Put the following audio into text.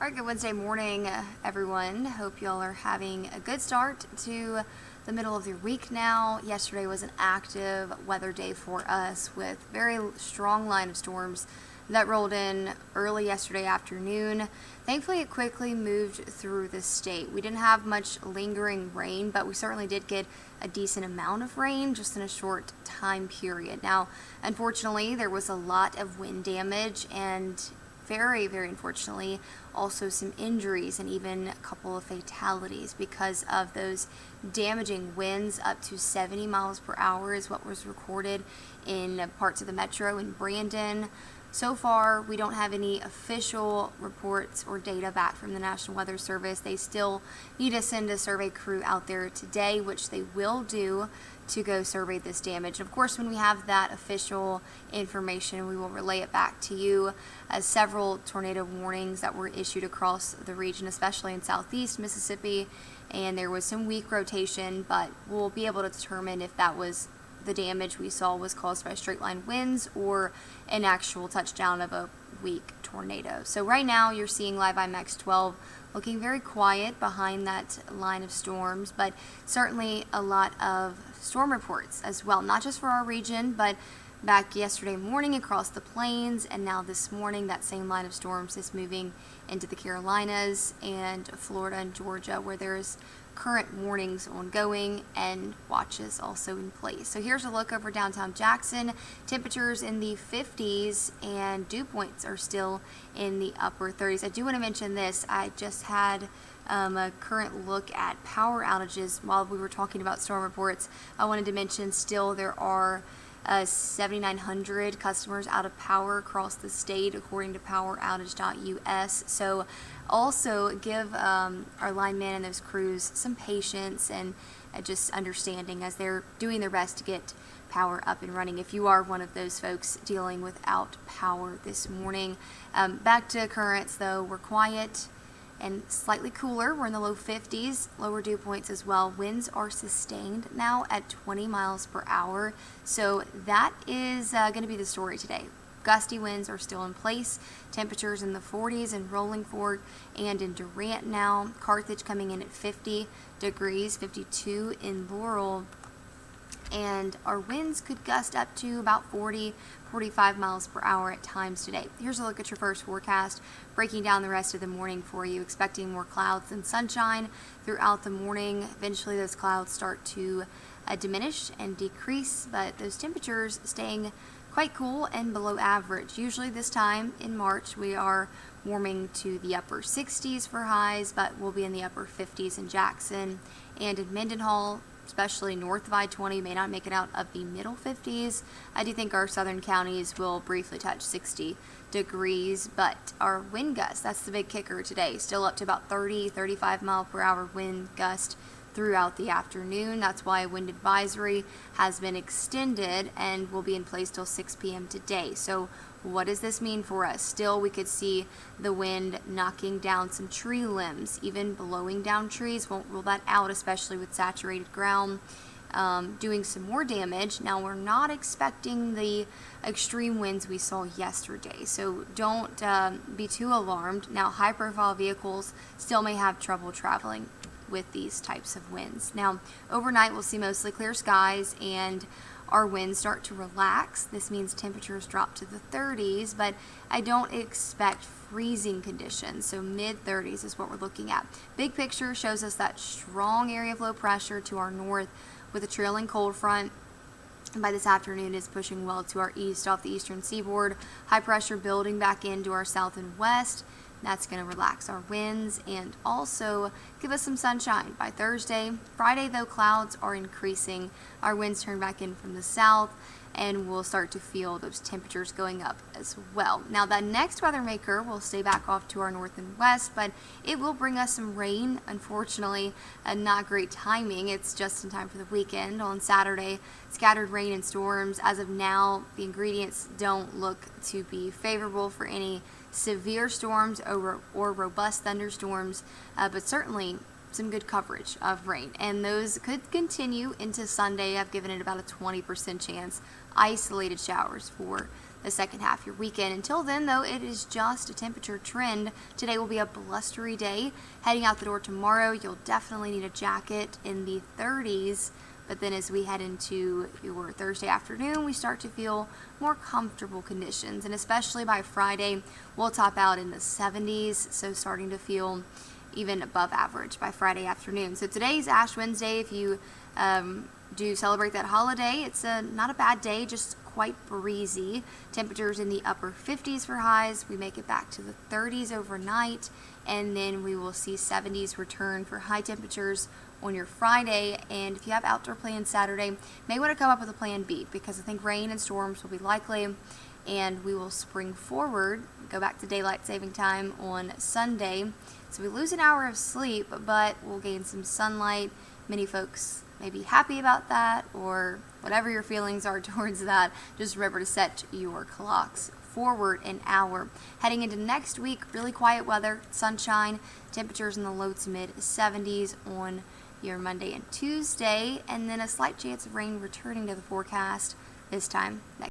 All right, good Wednesday morning, everyone. Hope y'all are having a good start to the middle of the week now. Yesterday was an active weather day for us with very strong line of storms that rolled in early yesterday afternoon. Thankfully, it quickly moved through the state. We didn't have much lingering rain, but we certainly did get a decent amount of rain just in a short time period. Now, unfortunately, there was a lot of wind damage and very, very unfortunately, also some injuries and even a couple of fatalities because of those damaging winds. Up to 70 miles per hour is what was recorded in parts of the metro in Brandon. So far, we don't have any official reports or data back from the National Weather Service. They still need to send a survey crew out there today, which they will do, to go survey this damage. Of course, when we have that official information, we will relay it back to you. Several tornado warnings that were issued across the region, especially in southeast Mississippi, and there was some weak rotation, but we'll be able to determine if that was the damage we saw was caused by straight line winds or an actual touchdown of a weak tornado. So right now you're seeing Live IMAX 12 looking very quiet behind that line of storms, but certainly a lot of storm reports as well, not just for our region, but back yesterday morning across the plains, and now this morning that same line of storms is moving into the Carolinas and Florida and Georgia, where there's current warnings ongoing and watches also in place. So here's a look over downtown Jackson. Temperatures in the 50s and dew points are still in the upper 30s. I do want to mention this. I just had a current look at power outages while we were talking about storm reports. I wanted to mention still there are 7,900 customers out of power across the state, according to poweroutage.us. So also give our linemen and those crews some patience and just understanding as they're doing their best to get power up and running. If you are one of those folks dealing without power this morning. Back to currents though, we're quiet and slightly cooler. We're in the low 50s, lower dew points as well. Winds are sustained now at 20 miles per hour. So that is going to be the story today. Gusty winds are still in place. Temperatures in the 40s in Rolling Fork and in Durant now. Carthage coming in at 50 degrees, 52 in Laurel. And our winds could gust up to about 45 miles per hour at times today. Here's a look at your first forecast, breaking down the rest of the morning for you. Expecting more clouds and sunshine throughout the morning. Eventually those clouds start to diminish and decrease, but those temperatures staying quite cool and below average. Usually this time in March we are warming to the upper 60s for highs, but we'll be in the upper 50s in Jackson and in Mendenhall, especially north of I-20, may not make it out of the middle 50s. I do think our southern counties will briefly touch 60 degrees, but our wind gusts, that's the big kicker today, still up to about 35 mile per hour wind gust throughout the afternoon. That's why a wind advisory has been extended and will be in place till 6 p.m. today. So what does this mean for us? Still, we could see the wind knocking down some tree limbs, even blowing down trees. Won't rule that out, especially with saturated ground. Doing some more damage. Now, we're not expecting the extreme winds we saw yesterday, so don't be too alarmed. Now, high-profile vehicles still may have trouble traveling with these types of winds. Now, overnight we'll see mostly clear skies and our winds start to relax. This means temperatures drop to the 30s, but I don't expect freezing conditions, so mid-30s is what we're looking at. Big picture shows us that strong area of low pressure to our north with a trailing cold front. And by this afternoon is pushing well to our east off the eastern seaboard. High pressure building back into our south and west. That's going to relax our winds and also give us some sunshine by Thursday. Friday, though, clouds are increasing. Our winds turn back in from the south, and we'll start to feel those temperatures going up as well. Now, that next weather maker will stay back off to our north and west, but it will bring us some rain. Unfortunately, not great timing. It's just in time for the weekend. On Saturday, scattered rain and storms. As of now, the ingredients don't look to be favorable for any severe storms or robust thunderstorms, but certainly some good coverage of rain, and those could continue into Sunday. I've given it about a 20% chance. Isolated showers for the second half of your weekend. Until then, though, it is just a temperature trend. Today will be a blustery day. Heading out the door tomorrow, you'll definitely need a jacket in the 30s. But then as we head into your Thursday afternoon, we start to feel more comfortable conditions. And especially by Friday, we'll top out in the 70s. So starting to feel even above average by Friday afternoon. So today's Ash Wednesday. If you do celebrate that holiday, it's not a bad day, just quite breezy. Temperatures in the upper 50s for highs. We make it back to the 30s overnight, and then we will see 70s return for high temperatures on your Friday. And if you have outdoor plans Saturday, you may want to come up with a plan B, because I think rain and storms will be likely, and we will spring forward, go back to daylight saving time on Sunday. So we lose an hour of sleep, but we'll gain some sunlight. Many folks may be happy about that, or whatever your feelings are towards that. Just remember to set your clocks forward an hour. Heading into next week, really quiet weather, sunshine, temperatures in the low to mid 70s on your Monday and Tuesday, and then a slight chance of rain returning to the forecast this time next